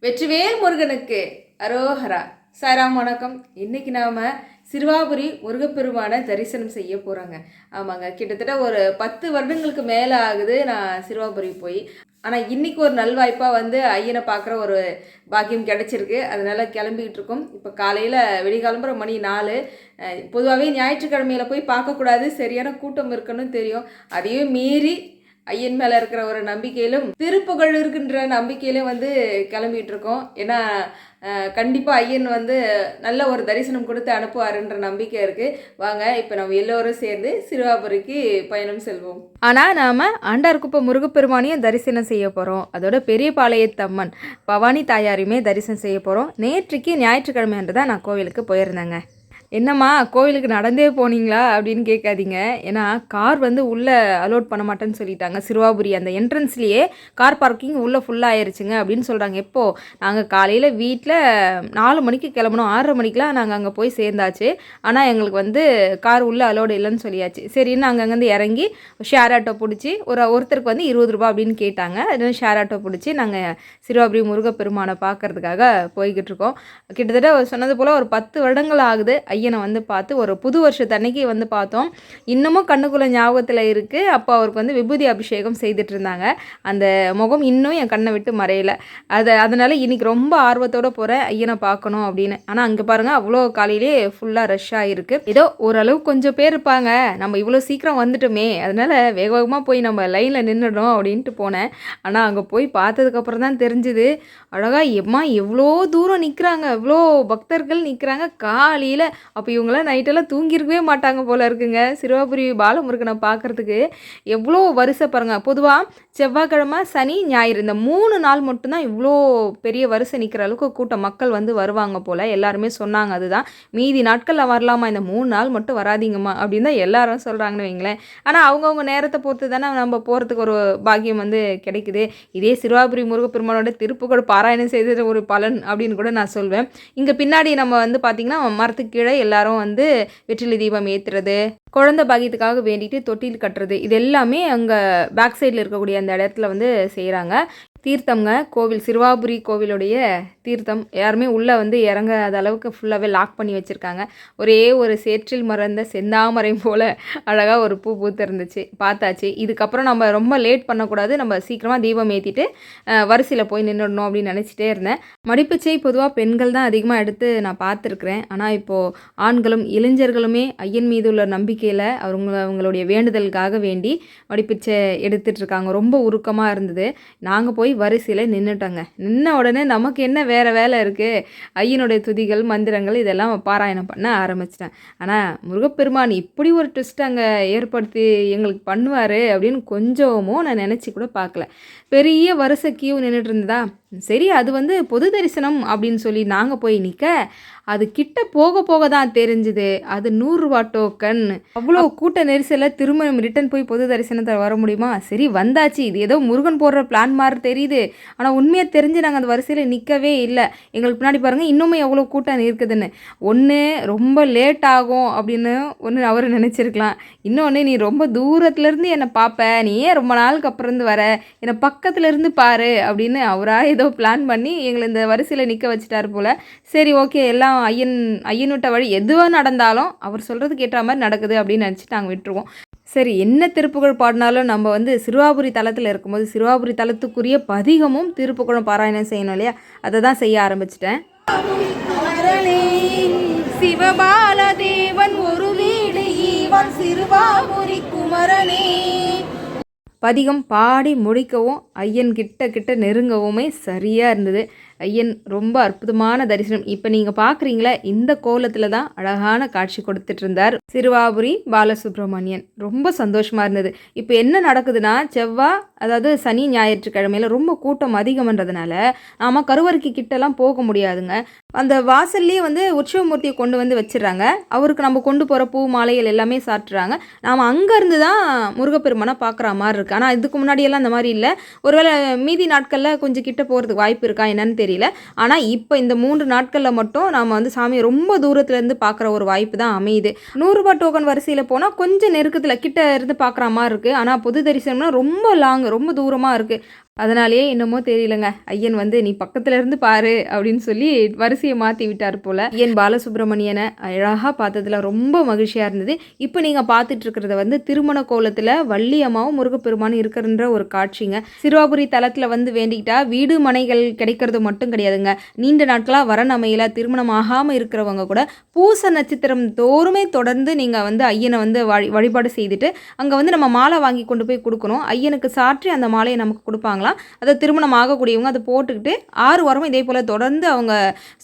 வெற்றிவேல் முருகனுக்கு அரோஹரா. சாய்ராம் வணக்கம். இன்னைக்கு நாம சிறுவாபுரி முருகப்பெருமான தரிசனம் செய்ய போறாங்க. ஆமாங்க, கிட்டத்தட்ட ஒரு 10 வருடங்களுக்கு மேலே ஆகுது நான் சிறுவாபுரி போய். ஆனால் இன்னைக்கு ஒரு நல்வாய்ப்பாக ஐயனை பார்க்குற ஒரு பாக்கியம் கிடைச்சிருக்கு. அதனால கிளம்பிக்கிட்டு இருக்கோம். இப்போ காலையில் வெடிகாலம்புற மணி 4. பொதுவாகவே ஞாயிற்றுக்கிழமையில போய் பார்க்கக்கூடாது, சரியான கூட்டம் இருக்குன்னு தெரியும். அதையும் மீறி ஐயன் மேலே இருக்கிற ஒரு நம்பிக்கையிலும் திருப்புகழ் இருக்கின்ற நம்பிக்கையிலும் கிளம்பிட்டு இருக்கோம். ஏன்னா கண்டிப்பாக ஐயன் நல்ல ஒரு தரிசனம் கொடுத்து அனுப்புவாருன்ற நம்பிக்கை இருக்குது. வாங்க இப்போ நம்ம எல்லோரும் சேர்ந்து சிறுவாபுரிக்கு பயணம் செல்வோம். ஆனால் நாம் ஆண்டார்குப்பம் முருகப்பெருமானையும் தரிசனம் செய்ய போகிறோம். அதோட பெரியபாளையத்தம்மன் பவானி தாயாரையுமே தரிசனம் செய்ய போகிறோம். நேற்றுக்கு ஞாயிற்றுக்கிழமைன்றதான் நான் கோவிலுக்கு போயிருந்தேங்க. என்னம்மா கோவிலுக்கு நடந்தே போனீங்களா அப்படின்னு கேட்காதீங்க. ஏன்னா கார் உள்ளே அலோட் பண்ண மாட்டேன்னு சொல்லிட்டாங்க. சிறுவாபுரி அந்த என்ட்ரன்ஸ்லேயே கார் பார்க்கிங் உள்ளே ஃபுல்லாகிருச்சுங்க அப்படின்னு சொல்கிறாங்க. எப்போது நாங்கள் காலையில் வீட்டில் 4 மணிக்கு கிளம்பணும், 6:30 மணிக்கெலாம் நாங்கள் அங்கே போய் சேர்ந்தாச்சு. ஆனால் எங்களுக்கு கார் உள்ளே அலோடு இல்லைன்னு சொல்லியாச்சு. சரின்னு நாங்கள் அங்கேருந்து இறங்கி ஷேர் ஆட்டோ பிடிச்சி ஒருத்தருக்கு 20 ரூபா அப்படின்னு கேட்டாங்க. அது ஷேர் ஆட்டோ பிடிச்சி நாங்கள் சிறுவாபுரி முருகப்பெருமானை பார்க்கறதுக்காக போய்கிட்டு இருக்கோம். கிட்டத்தட்ட சொன்னது போல் ஒரு 10 வருடங்கள் ஆகுது ஐயனை பார்த்து. ஒரு புது வருஷத்தன்னைக்கு பார்த்தோம். இன்னமும் கண்ணுக்குள்ள ஞாபகத்தில் இருக்குது. அப்போ அவருக்கு விபூதி அபிஷேகம் செய்துட்டு இருந்தாங்க. அந்த முகம் இன்னும் என் கண்ணை விட்டு மறையலை. அதனால் இன்றைக்கி ரொம்ப ஆர்வத்தோடு போகிறேன் ஐயனை பார்க்கணும் அப்படின்னு. ஆனால் அங்கே பாருங்கள், அவ்வளோ காலையிலே ஃபுல்லாக ரஷ்ஷாக இருக்குது. ஏதோ ஓரளவு கொஞ்சம் பேர் இருப்பாங்க, நம்ம இவ்வளோ சீக்கிரம் வந்துட்டோமே, அதனால் வேக வேகமாக போய் நம்ம லைனில் நின்றுடும் அப்படின்ட்டு போனேன். ஆனால் அங்கே போய் பார்த்ததுக்கப்புறம் தான் தெரிஞ்சுது, அழகாக எவ்வளோ தூரம் நிற்கிறாங்க, எவ்வளோ பக்தர்கள் நிற்கிறாங்க காலையில். அப்போ இவங்களாம் நைட்டெல்லாம் தூங்கியிருக்கவே மாட்டாங்க போல் இருக்குங்க. சிறுவாபுரி பாலமுருகனை பார்க்குறதுக்கு எவ்வளோ வரிசை பாருங்கள். பொதுவாக செவ்வாய்க்கிழமை, சனி, ஞாயிறு இந்த 3 நாள் மட்டும்தான் இவ்வளோ பெரிய வரிசை நிற்கிற அளவுக்கு கூட்டம் மக்கள் வருவாங்க போல். எல்லாருமே சொன்னாங்க அதுதான். மீதி நாட்களில் வரலாமா, இந்த 3 நாள் மட்டும் வராதிங்கம்மா அப்படின்னு தான் எல்லாரும் சொல்கிறாங்கன்னு வைங்களேன். ஆனால் அவங்கவுங்க நேரத்தை பொறுத்து தானே நம்ம போகிறதுக்கு ஒரு பாக்கியம் கிடைக்குது. இதே சிறுவாபுரி முருகப்பெருமானோட திருப்புகழ் பாராயணம் செய்த ஒரு பலன் அப்படின்னு கூட நான் சொல்வேன். இங்கே பின்னாடி நம்ம பார்த்திங்கன்னா மரத்துக்கு கீழே எல்லாரும் வெற்றிலை தீபம் ஏற்றுறது, குழந்தை பாக்கியத்துக்காக வேண்டிட்டு தொட்டில் கட்டுறது, இது எல்லாமே அங்கே பேக் சைடில் இருக்கக்கூடிய அந்த இடத்துல செய்கிறாங்க. தீர்த்தம்ங்க, கோவில் சிறுவாபுரி கோவிலுடைய தீர்த்தம். யாருமே உள்ளே இறங்காத அளவுக்கு ஃபுல்லாகவே லாக் பண்ணி வச்சுருக்காங்க. ஒரே ஒரு சேற்றில் மறந்த செந்தாமரை போல் அழகாக ஒரு பூ பூத்து இருந்துச்சு, பார்த்தாச்சு. இதுக்கப்புறம் நம்ம ரொம்ப லேட் பண்ணக்கூடாது, நம்ம சீக்கிரமாக தீபம் ஏற்றிட்டு வரிசையில் போய் நின்றுடணும் அப்படின்னு நினச்சிட்டே இருந்தேன். மடிப்பிச்சை பொதுவாக பெண்கள் தான் அதிகமாக எடுத்து நான் பார்த்துருக்குறேன். ஆனால் இப்போது ஆண்களும் இளைஞர்களுமே ஐயன் மீது உள்ள நம்பிக்கையில் அவங்களுடைய வேண்டுதலுக்காக வேண்டி மடிப்பிச்சை எடுத்துகிட்ருக்காங்க. ரொம்ப உருக்கமாக இருந்தது. நாங்கள் போய் வரிசையில் நின்றுட்டாங்க. நின்ன உடனே நமக்கு என்ன வேறு வேலை இருக்குது, ஐயனுடைய துதிகள் மந்திரங்கள் இதெல்லாம் பாராயணம் பண்ண ஆரம்பிச்சிட்டேன். ஆனால் முருகப்பெருமான் இப்படி ஒரு ட்விஸ்ட் அங்கே ஏற்படுத்தி எங்களுக்கு பண்ணுவார் அப்படின்னு கொஞ்சமும் நான் நினச்சி கூட பார்க்கல. பெரிய வரிசை கியூ நின்றுட்டு இருந்ததா. சரி, அது பொது தரிசனம் அப்படின்னு சொல்லி நாங்கள் போய் நிற்க, அது கிட்ட போக போக தான் தெரிஞ்சுது அது 100 ரூபா டோக்கன். அவ்வளோ கூட்ட நெரிசலில் திரும்ப ரிட்டன் போய் பொது தரிசனத்தை வர முடியுமா? சரி வந்தாச்சு, இது ஏதோ முருகன் போடுற பிளான் மாதிரி தெரியுது. ஆனால் உண்மையாக தெரிஞ்சு நாங்கள் அந்த வரிசையில் நிற்கவே இல்லை. எங்களுக்கு பின்னாடி பாருங்கள் இன்னுமே எவ்வளோ கூட்டம் இருக்குதுன்னு. ஒன்று ரொம்ப லேட் ஆகும் அப்படின்னு அவர் நினச்சிருக்கலாம். இன்னொன்று, நீ ரொம்ப தூரத்துலேருந்து என்னை பார்ப்ப, நீ ஏன் ரொம்ப நாளுக்கு அப்புறம் வர, என்னை பக்கத்துலேருந்து பாரு அப்படின்னு அவராக ஏதோ பிளான் பண்ணி எங்களை இந்த வரிசையில் நிற்க வச்சுட்டாரு போல். சரி ஓகே, எல்லாம் ஐயன் விட்ட வழி எதுவாக நடந்தாலும் அவர் சொல்கிறதுக்கு ஏற்ற மாதிரி நடக்குது அப்படின்னு நினச்சிட்டு நாங்கள் விட்டுருவோம். சரி, என்ன திருப்புகழ் பாடினாலும் நம்ம சிறுவாபுரி தலத்தில் இருக்கும்போது சிறுவாபுரி தலத்துக்குரிய பதிகமும் திருப்புகழும் பாராயணம் செய்யணும் இல்லையா? அதை தான் செய்ய ஆரம்பிச்சிட்டேன். சிவபால தேவன் ஒரு வீடு ஈவன் சிறுவாபுரி குமரனே. பதிகம் பாடி முடிக்கவும் ஐயன் கிட்ட நெருங்கவுமே சரியாக இருந்தது. ஐயன் ரொம்ப அற்புதமான தரிசனம். இப்போ நீங்கள் பார்க்குறீங்களா, இந்த கோலத்தில் தான் அழகான காட்சி கொடுத்துட்டு இருந்தார் சிறுவாபுரி பாலசுப்ரமணியன். ரொம்ப சந்தோஷமாக இருந்தது. இப்போ என்ன நடக்குதுன்னா, அதாவது சனி ஞாயிற்றுக்கிழமையில் ரொம்ப கூட்டம் அதிகம்ன்றதுனால நாம் கருவறைக்கு கிட்டலாம் போக முடியாதுங்க. அந்த வாசல்லே உற்சவமூர்த்தியை கொண்டு வச்சிடறாங்க. அவருக்கு நம்ம கொண்டு போகிற பூ மாலைகள் எல்லாமே சாட்டுறாங்க. நாம் அங்கேருந்து தான் முருகப்பெருமானை பார்க்குற மாதிரி இருக்குது. ஆனால் இதுக்கு முன்னாடியெல்லாம் அந்த மாதிரி இல்லை. ஒருவேளை மீதி நாட்களில் கொஞ்சம் கிட்ட போகிறதுக்கு வாய்ப்பு இருக்கா என்னன்னு தெரியல. ஆனால் இப்போ இந்த 3 நாட்களில் மட்டும் நாம் சாமியை ரொம்ப தூரத்துலேருந்து பார்க்குற ஒரு வாய்ப்பு தான் அமையுது. 100 ரூபா டோக்கன் வரிசையில் போனால் கொஞ்சம் நெருக்கத்தில் கிட்ட இருந்து பார்க்குற மாதிரி இருக்குது. ஆனால் பொது தரிசனம்னா ரொம்ப லாங், ரொம்ப தூரமாக இருக்குது. அதனாலேயே என்னமோ தெரியலங்க, ஐயன் வந்து நீ பக்கத்துல இருந்து பாரு அப்படின்னு சொல்லி வரிசையை மாற்றி விட்டார் போல. ஐயன் பாலசுப்ரமணியனை அழகாக பார்த்ததுல ரொம்ப மகிழ்ச்சியாக இருந்தது. இப்போ நீங்கள் பார்த்துட்டு இருக்கிறத வந்து திருமண கோலத்தில் வள்ளி அம்மாவும் முருகப்பெருமானும் இருக்கிறன்ற ஒரு காட்சிங்க. சிறுவாபுரி தலத்தில் வந்து வேண்டிக்கிட்டா வீடு மனைகள் கிடைக்கிறது மட்டும் கிடையாதுங்க, நீண்ட நாட்களாக வரன் அமையல திருமணம் ஆகாமல் இருக்கிறவங்க கூட பூச நட்சத்திரம் தோறுமே தொடர்ந்து நீங்கள் வந்து ஐயனை வந்து வழிபாடு செய்துட்டு அங்கே வந்து நம்ம மாலை வாங்கி கொண்டு போய் கொடுக்கணும். ஐயனுக்கு சாற்றி அந்த மாலையை நமக்கு கொடுப்பாங்க. அதை திருமணம் ஆகக்கூடியவங்க அதை போட்டுக்கிட்டு 6 வாரமும் இதே போல் தொடர்ந்து அவங்க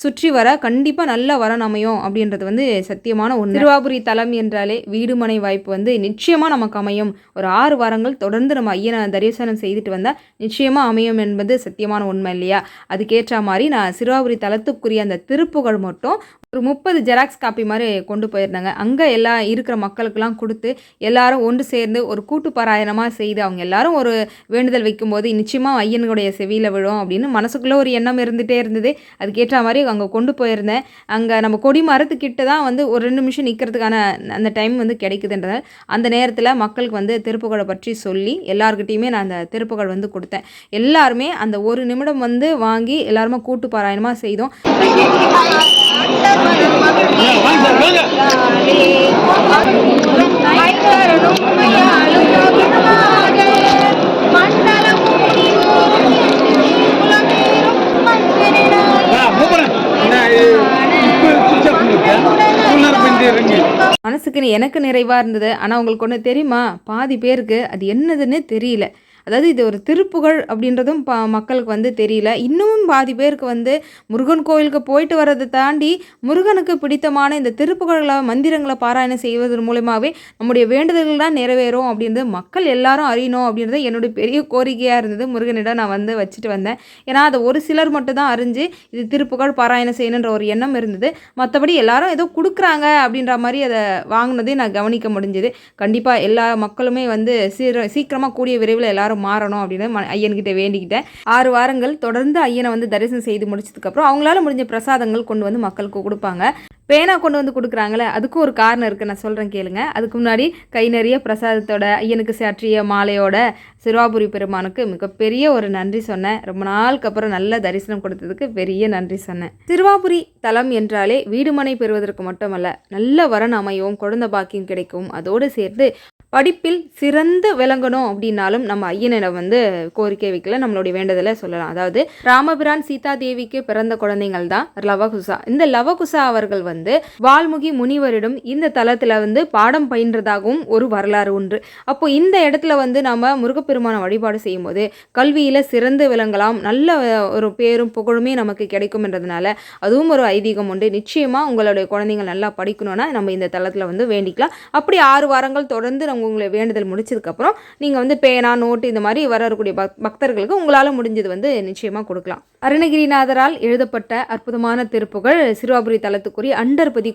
சுற்றி வர கண்டிப்பாக நல்ல வரன் அமையும் அப்படின்றது வந்து சத்தியமான ஒன்று. திருவாபுரி தலம் என்றாலே வீடு மனை வாய்ப்பு வந்து நிச்சயமாக நமக்கு அமையும். ஒரு 6 வாரங்கள் தொடர்ந்து நம்ம ஐயனை தரிசனம் செய்துட்டு வந்தால் நிச்சயமாக அமையும் என்பது சத்தியமான உண்மை இல்லையா? அதுக்கேற்ற மாதிரி நான் சிறுவாபுரி தலத்துக்குரிய அந்த திருப்புகழ் மட்டும் ஒரு 30 ஜெராக்ஸ் காப்பி மாதிரி கொண்டு போயிருந்தாங்க. அங்கே எல்லாம் இருக்கிற மக்களுக்கெல்லாம் கொடுத்து எல்லாரும் ஒன்று சேர்ந்து ஒரு கூட்டு பாராயணமாக செய்து அவங்க எல்லாரும் ஒரு வேண்டுதல் வைக்கும்போது நிச்சயமாக ஐயனுடைய செவியில் விழும் அப்படின்னு மனசுக்குள்ளே ஒரு எண்ணம் இருந்துகிட்டே இருந்தது. அதுக்கேற்ற மாதிரி அங்கே கொண்டு போயிருந்தேன். அங்கே நம்ம கொடி மரத்துக்கிட்ட தான் வந்து ஒரு 2 நிமிஷம் நிற்கிறதுக்கான அந்த டைம் வந்து கிடைக்குதுன்றதால் அந்த நேரத்தில் மக்களுக்கு வந்து திருப்புகழை பற்றி சொல்லி எல்லாருக்கிட்டையுமே நான் அந்த திருப்புகழ் வந்து கொடுத்தேன். எல்லாருமே அந்த 1 நிமிடம் வந்து வாங்கி எல்லாருமே கூட்டு பாராயணமாக செய்தோம். மனசுக்கு எனக்கு நிறைவாக இருந்தது. ஆனால் உங்களுக்கு ஒன்று தெரியுமா, பாதி பேருக்கு அது என்னதுன்னு தெரியல. அதாவது இது ஒரு திருப்புகழ் அப்படின்றதும் மக்களுக்கு வந்து தெரியல. இன்னும் பாதி பேருக்கு வந்து முருகன் கோயிலுக்கு போயிட்டு வரதை தாண்டி முருகனுக்கு பிடித்தமான இந்த திருப்புகழை மந்திரங்களை பாராயணம் செய்வதன் மூலமாகவே நம்முடைய வேண்டுதல்கள் தான் நிறைவேறும் அப்படின்றது மக்கள் எல்லாரும் அறியணும் அப்படின்றது என்னுடைய பெரிய கோரிக்கையாக இருந்தது. முருகனிடம் நான் வந்து வச்சுட்டு வந்தேன். ஏன்னா அதை ஒரு சிலர் மட்டும் தான் அறிஞ்சு இது திருப்புகழ் பாராயணம் செய்யணுன்ற ஒரு எண்ணம் இருந்தது. மற்றபடி எல்லாரும் ஏதோ கொடுக்குறாங்க அப்படின்ற மாதிரி அதை வாங்கினதே நான் கவனிக்க முடிஞ்சுது. கண்டிப்பாக எல்லா மக்களுமே வந்து சீக்கிரமாக கூடிய விரைவில் எல்லாரும் மாறணும் அப்படின்னு ஐயன்கிட்ட வேண்டிக்கிட்டேன். 6 வாரங்கள் தொடர்ந்து ஐயனை வந்து தரிசனம் செய்து முடிச்சதுக்கப்புறம் அவங்களால முடிஞ்ச பிரசாதங்கள் கொண்டு வந்து மக்களுக்கு கொடுப்பாங்க. பேனா கொண்டு வந்து கொடுக்குறாங்களே அதுக்கும் ஒரு காரணம் இருக்குது, நான் சொல்கிறேன் கேளுங்க. அதுக்கு முன்னாடி கை நிறைய பிரசாதத்தோட ஐயனுக்கு சாற்றிய மாலையோட சிறுவாபுரி பெருமானுக்கு மிகப்பெரிய ஒரு நன்றி சொன்னேன். ரொம்ப நாளுக்கு அப்புறம் நல்ல தரிசனம் கொடுத்ததுக்கு பெரிய நன்றி சொன்னேன். சிறுவாபுரி தலம் என்றாலே வீடுமனை பெறுவதற்கு மட்டுமல்ல, நல்ல வரன் அமையும், குழந்தை பாக்கியம் கிடைக்கும், அதோடு சேர்த்து படிப்பில் சிறந்து விளங்கணும் அப்படின்னாலும் நம்ம ஐயனிடம் வந்து கோரிக்கை வைக்கல, நம்மளுடைய வேண்டுதலை சொல்லலாம். அதாவது ராமபிரான் சீதா தேவிக்கு பிறந்த குழந்தைகள் தான் லவகுசா. இந்த லவகுசா அவர்கள் வந்து வால்முகி முனிவரிடம் இந்த தலத்தில் வந்து பாடம் பயின்றதாகவும் ஒரு வரலாறு உண்டு. அப்போ இந்த இடத்துல வந்து நம்ம முருகப்பெருமான வழிபாடு செய்யும் போது கல்வியில் சிறந்து விளங்கலாம், நல்ல ஒரு பேரும் புகழுமே நமக்கு கிடைக்கும் என்றதுனால அதுவும் ஒரு ஐதீகம் உண்டு. நிச்சயமாக உங்களுடைய குழந்தைங்கள் நல்லா படிக்கணும்னா நம்ம இந்த தலத்தில் வந்து வேண்டிக்கலாம். அப்படி 6 வாரங்கள் தொடர்ந்து உங்களை வேண்டுதல் முடிச்சதுக்கப்புறம் நீங்கள் வந்து பேனா நோட்டு இந்த மாதிரி வரக்கூடிய பக்தர்களுக்கு உங்களால் முடிஞ்சது வந்து நிச்சயமாக கொடுக்கலாம். அருணகிரிநாதரால் எழுதப்பட்ட அற்புதமான திருப்புகழ் சிறுவாபுரி தலத்துக்குரிய அண்டர்பதி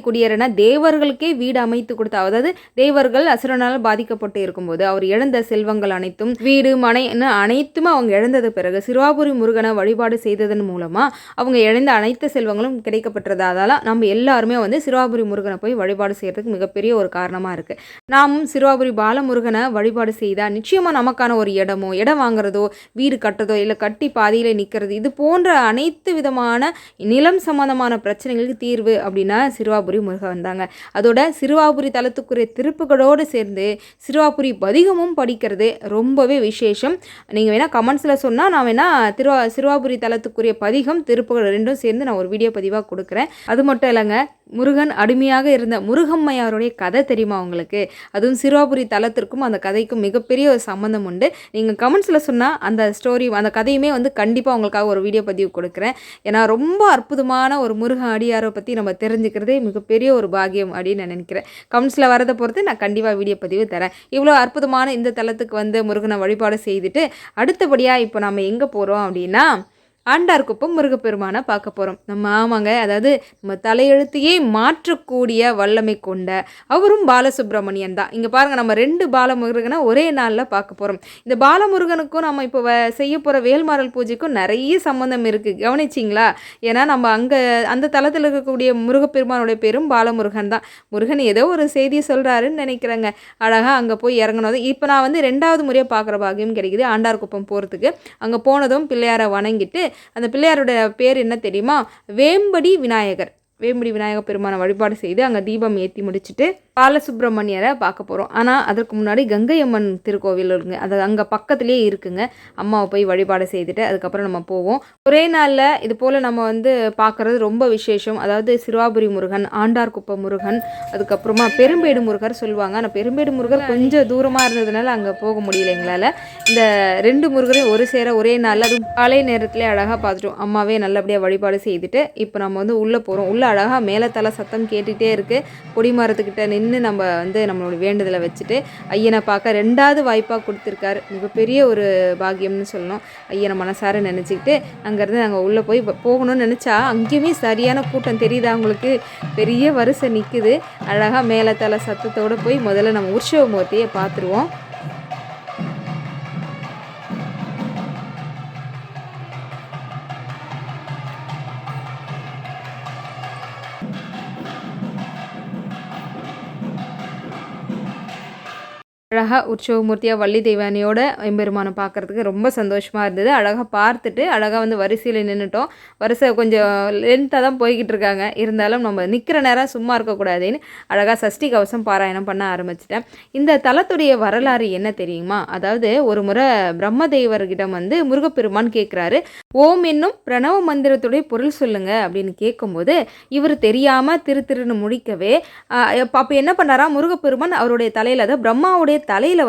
குடியேறன தேவர்களுக்கே வீடு அமைத்து கொடுத்த, அதாவது தேவர்கள் அசுரனால் பாதிக்கப்பட்டு இருக்கும்போது அவர் இழந்த செல்வங்கள் அனைத்தும் வீடு மனை அனைத்துமே அவங்க இழந்தது பிறகு சிறுவாபுரி முருகனை வழிபாடு செய்ததன் மூலமாக அவங்க இழந்த அனைத்து செல்வங்களும் கிடைக்கப்பட்டதால நம்ம எல்லாருமே வந்து சிறுவாபுரி முருகனை போய் வழிபாடு செய்யறதுக்கு மிகப்பெரிய ஒரு காரணமாக இருக்கு. நாமும் சிறுவாபுரி பாலமுருகனை வழிபாடு செய்தால் நிச்சயமா நமக்கான ஒரு இடம் வாங்குறதோ வீடு கட்டுறதோ இல்லை கட்டி பாதியில நிற்கிறது இது போன்ற அனைத்து விதமான நிலம் சம்பந்தமான பிரச்சனைகளுக்கு தீர்வு அப்படின்னா சிறுவாபுரி முருகன் வந்தாங்க. அதோட சிறுவாபுரி தலத்துக்குரிய திருப்புகளோடு சேர்ந்து சிறுவாபுரி பதிகமும் படிக்கிறது ரொம்பவே விசேஷம். நீங்கள் வேணால் கமெண்ட்ஸில் சொன்னால் நான் வேணால் சிறுவாபுரி தலத்துக்குரிய பதிகம் திருப்புகள் ரெண்டும் சேர்ந்து நான் ஒரு வீடியோ பதிவாக கொடுக்குறேன். அது மட்டும் இல்லைங்க, முருகன் அடிமையாக இருந்த முருகம்மையாருடைய கதை தெரியுமா உங்களுக்கு? அதுவும் சிறுவாபுரி தலத்திற்கும் அந்த கதைக்கும் மிகப்பெரிய ஒரு சம்மந்தம் உண்டு. நீங்கள் கமெண்ட்ஸில் சொன்னால் அந்த ஸ்டோரி அந்த கதையுமே வந்து கண்டிப்பாக உங்களுக்காக ஒரு வீடியோ பதிவு கொடுக்குறேன். ஏன்னா ரொம்ப அற்புதமான ஒரு முருகன் அடியாரை பற்றி நம்ம தெரிஞ்சுக்கிறதே மிகப்பெரிய ஒரு பாக்கியம் அப்படின்னு நான் நினைக்கிறேன். கமெண்ட்ஸில் வரதை பொறுத்து நான் கண்டிப்பாக வீடியோ பதிவு தரேன். இவ்வளோ அற்புதமான இந்த தலத்துக்கு வந்து முருகனை வழிபாடு செய்துட்டு அடுத்தபடியாக இப்போ நம்ம எங்கே போகிறோம் அப்படின்னா ஆண்டார்குப்பம் முருகப்பெருமானை பார்க்க போகிறோம். ஆமாங்க, அதாவது நம்ம தலையெழுத்தையே மாற்றக்கூடிய வல்லமை கொண்ட அவரும் பாலசுப்ரமணியன் தான். இங்கே பாருங்கள், நம்ம 2 பாலமுருகனை ஒரே நாளில் பார்க்க போகிறோம். இந்த பாலமுருகனுக்கும் நம்ம இப்போ செய்ய போகிற வேல்மாறல் பூஜைக்கும் நிறைய சம்மந்தம் இருக்குது, கவனிச்சிங்களா? ஏன்னா நம்ம அங்கே அந்த தளத்தில் இருக்கக்கூடிய முருகப்பெருமானுடைய பேரும் பாலமுருகன் தான். முருகன் ஏதோ ஒரு செய்தி சொல்கிறாருன்னு நினைக்கிறேங்க. அழகாக அங்கே போய் இறங்கினதும் இப்போ நான் 2வது முறையாக பார்க்குற பாக்கியம் கிடைக்குது ஆண்டார்குப்பம் போகிறதுக்கு. அங்கே போனதும் பிள்ளையாரை வணங்கிட்டு, அந்த பிள்ளையாரோட பேர் என்ன தெரியுமா? வேம்படி விநாயகர். வேம்படி விநாயகர் பெருமானை வழிபாடு செய்து அங்கே தீபம் ஏற்றி முடிச்சுட்டு பாலசுப்ரமணியரை பார்க்க போகிறோம். ஆனால் அதற்கு முன்னாடி கங்கை அம்மன் திருக்கோவில் இருக்குங்க, அது அங்கே பக்கத்துலேயே இருக்குங்க. அம்மாவை போய் வழிபாடு செய்துட்டு அதுக்கப்புறம் நம்ம போவோம். ஒரே நாளில் இது போல் நம்ம பார்க்குறது ரொம்ப விசேஷம். அதாவது சிறுவாபுரி முருகன், ஆண்டார்குப்பம் முருகன், அதுக்கப்புறமா பெரும்பேடு முருகர் சொல்லுவாங்க. ஆனால் பெரும்பேடு முருகர் கொஞ்சம் தூரமாக இருந்ததுனால அங்கே போக முடியல எங்களால். இந்த 2 முருகரையும் ஒரு சேர ஒரே நாளில் அதுவும் காலை நேரத்துலேயே அழகாக பார்த்துட்டோம். அம்மாவே நல்லபடியாக வழிபாடு செய்துட்டு இப்போ நம்ம உள்ளே போகிறோம். உள்ளே அழகாக மேலத்தலை சத்தம் கேட்டுகிட்டே இருக்குது. கொடிமரத்துக்கிட்ட நின்று நம்ம நம்மளோட வேண்டுதலை வச்சுட்டு ஐயனை பார்க்க 2வது வாய்ப்பாக கொடுத்துருக்காரு. மிகப்பெரிய ஒரு பாக்கியம்னு சொல்லணும். ஐயனை மனசார நினச்சிக்கிட்டு அங்கேருந்து நாங்கள் உள்ளே போய் போகணும்னு நினச்சா அங்கேயுமே சரியான கூட்டம் தெரியுதா உங்களுக்கு? பெரிய வரிசை நிற்குது. அழகாக மேலத்தலை சத்தத்தோடு போய் முதல்ல நம்ம உற்சவ மூர்த்தியை பார்த்துருவோம். அழகாக உற்சவமூர்த்தியாக வள்ளி தெய்வானியோட எம்பெருமானை பார்க்குறதுக்கு ரொம்ப சந்தோஷமாக இருந்தது. அழகாக பார்த்துட்டு அழகாக வரிசையில் நின்றுட்டோம். வரிசை கொஞ்சம் லென்த்தாக தான் போய்கிட்டு இருக்காங்க. இருந்தாலும் நம்ம நிற்கிற நேரம் சும்மா இருக்கக்கூடாதுன்னு அழகாக சஷ்டி கவசம் பாராயணம் பண்ண ஆரம்பிச்சிட்டேன். இந்த தலத்துடைய வரலாறு என்ன தெரியுமா? அதாவது ஒரு முறை பிரம்மதேவர்கிட்ட முருகப்பெருமான் கேட்குறாரு, ஓம் என்னும் பிரணவ மந்திரத்துடைய பொருள் சொல்லுங்க அப்படின்னு கேட்கும்போது இவர் தெரியாமல் திருன்னு முடிக்கவே அப்போ என்ன பண்ணாரா, முருகப்பெருமான் அவருடைய தலையில், அதாவது பிரம்மாவுடைய தலையில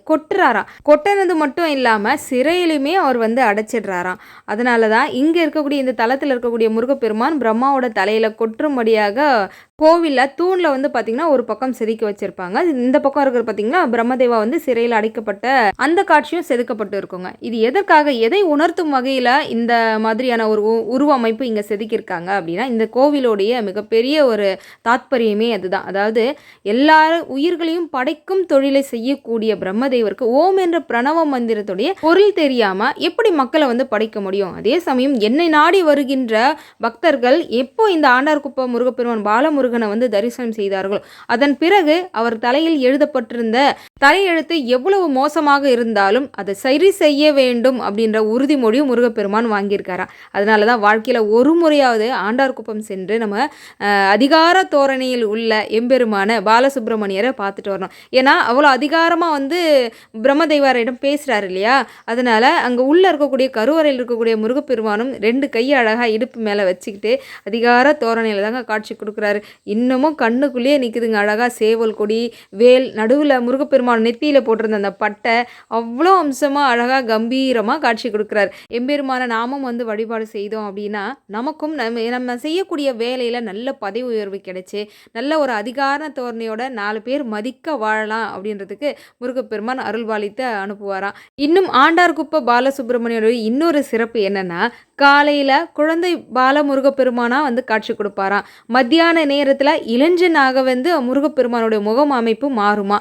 கொட்டுறாராம். கொட்டினது மட்டும் இல்லாம சிறையிலுமே அவர் அடைச்சிடுறாராம். அதனாலதான் இங்க இருக்கக்கூடிய இந்த தலத்தில் இருக்கக்கூடிய முருகப்பெருமான் பிரம்மாவோட தலையில கொட்டும்படியாக கோவிலில் தூணில் பார்த்தீங்கன்னா ஒரு பக்கம் செதுக்கி வச்சுருப்பாங்க. இந்த பக்கம் இருக்கிற பார்த்தீங்கன்னா பிரம்மதேவா சிறையில் அடைக்கப்பட்ட அந்த காட்சியும் செதுக்கப்பட்டு இருக்குங்க. இது எதற்காக, எதை உணர்த்தும் வகையில் இந்த மாதிரியான ஒரு உருவமைப்பு இங்கே செதுக்கியிருக்காங்க அப்படின்னா, இந்த கோவிலோடைய மிகப்பெரிய ஒரு தாத்பரியமே அதுதான். அதாவது எல்லாரும் உயிர்களையும் படைக்கும் தொழிலை செய்யக்கூடிய பிரம்மதேவருக்கு ஓம் என்ற பிரணவ மந்திரத்துடைய பொருள் தெரியாமல் எப்படி மக்களை படைக்க முடியும்? அதே சமயம் என்னை நாடி வருகின்ற பக்தர்கள் எப்போ இந்த ஆண்டார்குப்பம் முருகப்பெருமான் பாலமுருகனை தரிசனம் செய்தார்கள், அதன் பிறகு அவர் தலையில் எழுதப்பட்டிருந்த தலையெழுத்து எவ்வளவு மோசமாக இருந்தாலும் அதை சரி செய்ய வேண்டும் அப்படின்ற உறுதிமொழி முருகப்பெருமான் வாங்கியிருக்காரா. அதனால தான் வாழ்க்கையில் ஒரு முறையாவது ஆண்டார்குப்பம் சென்று நம்ம அதிகார தோரணையில் உள்ள எம்பெருமான பாலசுப்ரமணியரை பார்த்துட்டு வரணும். ஏன்னா அவ்வளோ அதிகாரமாக பிரம்மதேவரிடம் பேசுகிறாரு இல்லையா. அதனால் அங்கே உள்ளே இருக்கக்கூடிய கருவறையில் இருக்கக்கூடிய முருகப்பெருமானும் 2 கையை அழகாக இடுப்பு மேலே வச்சுக்கிட்டு அதிகார தோரணையில் தாங்க காட்சி கொடுக்குறாரு. இன்னமும் கண்ணுக்குள்ளேயே நிற்குதுங்க. அழகாக சேவல் கொடி, வேல், நடுவில் முருகப்பெருமான் நெத்தியில் போட்டிருந்த அந்த பட்டை அவ்வளோ அம்சமாக அழகாக கம்பீரமாக காட்சி கொடுக்குறாரு. எம்பெருமான நாமும் வழிபாடு செய்தோம் அப்படின்னா நமக்கும் நம்ம செய்யக்கூடிய வேலையில் நல்ல பதவி உயர்வு கிடைச்சி நல்ல ஒரு அதிகார தோரணையோட 4 பேர் மதிக்க வாழலாம் அப்படின்றதுக்கு முருகப்பெருமான் அருள்பாலித்து அனுப்புவாராம். இன்னும் ஆண்டார்குப்ப பாலசுப்ரமணியோட இன்னொரு சிறப்பு என்னன்னா, காலையில் குழந்தை பாலமுருகப்பெருமானா காட்சி கொடுப்பாராம். மத்தியான நேரத்தில் இளைஞனாக முருகப்பெருமானுடைய முகம் அமைப்பு மாறுமா.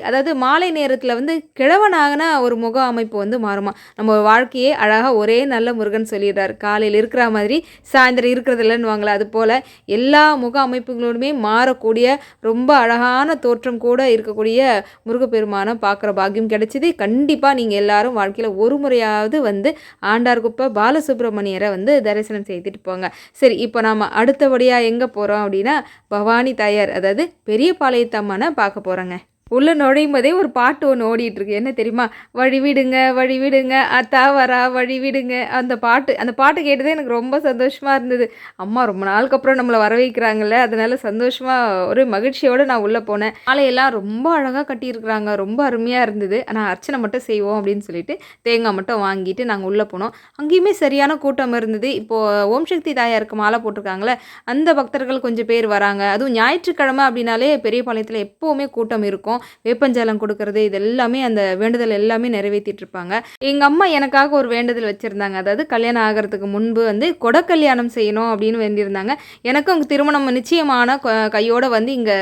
அதாவது மாலை நேரத்தில் கிழவனாகன ஒரு முக அமைப்பு மாறுமா. நம்ம வாழ்க்கையே அழகாக ஒரே நல்ல முருகன் சொல்லிடுறார். காலையில் இருக்கிற மாதிரி சாயந்தரம் இருக்கிறதில்லன்னு வாங்கலாம். அது போல் எல்லா முக அமைப்புகளோடுமே மாறக்கூடிய ரொம்ப அழகான தோற்றம் கூட இருக்கக்கூடிய முருகப்பெருமானை பார்க்குற பாக்கியம் கிடைச்சிது. கண்டிப்பாக நீங்கள் எல்லாரும் வாழ்க்கையில் ஒரு முறையாவது ஆண்டார்குப்ப பாலசுப்ரமணியரை தரிசனம் செய்துட்டு போங்க. சரி, இப்போ நாம் அடுத்தபடியாக எங்கே போகிறோம் அப்படின்னா பவானி தாயார், அதாவது பெரிய பாளையத்தம்மனை பார்க்க போகிறோங்க. உள்ளே நுழையும் போதே ஒரு பாட்டு ஒன்று ஓடிட்டுருக்கு. என்ன தெரியுமா? வழி விடுங்க வழி விடுங்க அத்தா வரா வழி விடுங்க. அந்த பாட்டு கேட்டதே எனக்கு ரொம்ப சந்தோஷமாக இருந்தது. அம்மா ரொம்ப நாளுக்கு அப்புறம் நம்மளை வர வைக்கிறாங்கல்ல, அதனால சந்தோஷமாக ஒரு மகிழ்ச்சியோடு நான் உள்ளே போனேன். மாலையெல்லாம் ரொம்ப அழகாக கட்டியிருக்கிறாங்க, ரொம்ப அருமையாக இருந்தது. ஆனால் அர்ச்சனை மட்டும் செய்வோம் அப்படின்னு சொல்லிட்டு தேங்காய் மட்டும் வாங்கிட்டு நாங்கள் உள்ளே போனோம். அங்கேயுமே சரியான கூட்டம் இருந்தது. இப்போது ஓம் சக்தி தாயாருக்கு மாலை போட்டிருக்காங்களே, அந்த பக்தர்கள் கொஞ்சம் பேர் வராங்க. அதுவும் ஞாயிற்றுக்கிழமை அப்படின்னாலே பெரியபாளையத்தில் எப்போவுமே கூட்டம் இருக்கும். இருக்கும். வேப்பஞ்சலம் கொடுக்கறது இது எல்லாமே அந்த வேண்டுதல் எல்லாமே நிறைவேற்றிட்டு இருப்பாங்க. எங்கள் அம்மா எனக்காக ஒரு வேண்டுதல் வச்சுருந்தாங்க. அதாவது கல்யாணம் ஆகிறதுக்கு முன்பு வந்து கொடக்கல்யாணம் செய்யணும் அப்படின்னு வேண்டியிருந்தாங்க. எனக்கும் அவங்க திருமணம் நிச்சயமான கையோடு வந்து இங்கே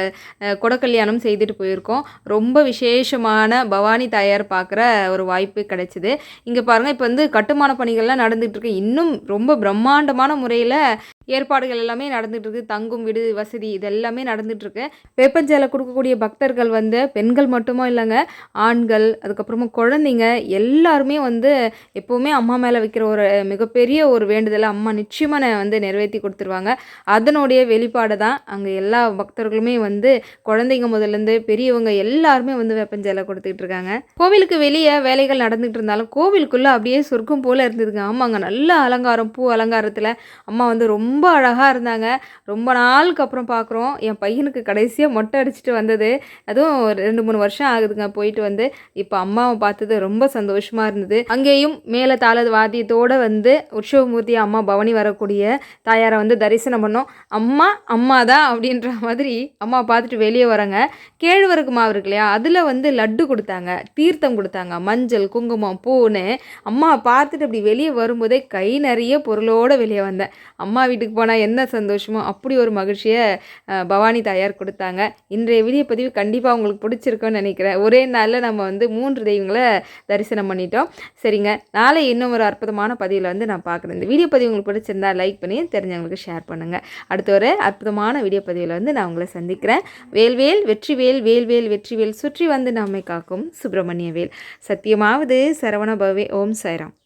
கொடக்கல்யாணம் செய்துட்டு போயிருக்கோம். ரொம்ப விசேஷமான பவானி தாயார் பார்க்குற ஒரு வாய்ப்பு கிடைச்சிது. இங்கே பாருங்கள், இப்போ வந்து கட்டுமான பணிகள்லாம் நடந்துகிட்ருக்கு. இன்னும் ரொம்ப பிரம்மாண்டமான முறையில் ஏற்பாடுகள் எல்லாமே நடந்துகிட்ருக்கு. தங்கும் விடு வசதி இது எல்லாமே நடந்துகிட்ருக்கு. வேப்பஞ்சேலை கொடுக்கக்கூடிய பக்தர்கள் வந்து பெண்கள் மட்டுமோ இல்லைங்க, ஆண்கள், அதுக்கப்புறமா குழந்தைங்க எல்லாருமே வந்து எப்போவுமே அம்மா மேலே வைக்கிற ஒரு மிகப்பெரிய ஒரு வேண்டுதலை அம்மா நிச்சயமாக வந்து நிறைவேற்றி கொடுத்துருவாங்க. அதனுடைய வெளிப்பாடு தான் அங்கே எல்லா பக்தர்களுமே வந்து குழந்தைங்க முதல்லேருந்து பெரியவங்க எல்லாருமே வந்து வேப்பஞ்சேலை கொடுத்துக்கிட்டு இருக்காங்க. கோவிலுக்கு வெளியே வேலைகள் நடந்துகிட்டு இருந்தாலும் கோவிலுக்குள்ளே அப்படியே சொர்க்கம் போல் இருந்ததுங்க. ஆமாங்க, நல்ல அலங்காரம், பூ அலங்காரத்தில் அம்மா வந்து ரொம்ப அழகாக இருந்தாங்க. ரொம்ப நாளுக்கு அப்புறம் பார்க்குறோம். என் பையனுக்கு கடைசியாக மொட்டை அடிச்சுட்டு வந்தது, அதுவும் 2-3 வருஷம் ஆகுதுங்க போயிட்டு வந்து. இப்போ அம்மாவை பார்த்தது ரொம்ப சந்தோஷமாக இருந்தது. அங்கேயும் மேலே தாள வாத்தியத்தோடு வந்து உற்சவமூர்த்தி அம்மா பவனி வரக்கூடிய தாயாரை வந்து தரிசனம் பண்ணோம். அம்மா தான் அப்படின்ற மாதிரி அம்மா பார்த்துட்டு வெளியே வராங்க. கேழ்வரகு மாவு இருக்கு இல்லையா, அதில் வந்து லட்டு கொடுத்தாங்க, தீர்த்தம் கொடுத்தாங்க, மஞ்சள் குங்குமம் பூன்னு. அம்மா பார்த்துட்டு அப்படி வெளியே வரும்போதே கை நிறைய பொருளோடு வெளியே வந்தேன். அம்மா வீட்டுக்கு போனால் என்ன சந்தோஷமோ அப்படி ஒரு மகிழ்ச்சியை பவானி தாயார் கொடுத்தாங்க. இன்றைய வீடியோ பதிவு கண்டிப்பாக உங்களுக்கு பிடிச்சிருக்குன்னு நினைக்கிறேன். ஒரே நாளில் நம்ம வந்து 3 தெய்வங்களை தரிசனம் பண்ணிட்டோம். சரிங்க, நாளை இன்னும் ஒரு அற்புதமான பதிவில் வந்து நான் பார்க்குறேன். இந்த வீடியோ பதிவு உங்களுக்கு பிடிச்சிருந்தா லைக் பண்ணி தெரிஞ்சவங்களுக்கு ஷேர் பண்ணுங்கள். அடுத்த ஒரு அற்புதமான வீடியோ பதிவில் வந்து நான் உங்களை சந்திக்கிறேன். வேல்வேல் வெற்றிவேல், வேல்வேல் வெற்றிவேல், சுற்றி வந்து நம்மை காக்கும் சுப்பிரமணிய வேல். சத்தியமாவது சரவண பவே. ஓம் சாய்ராம்.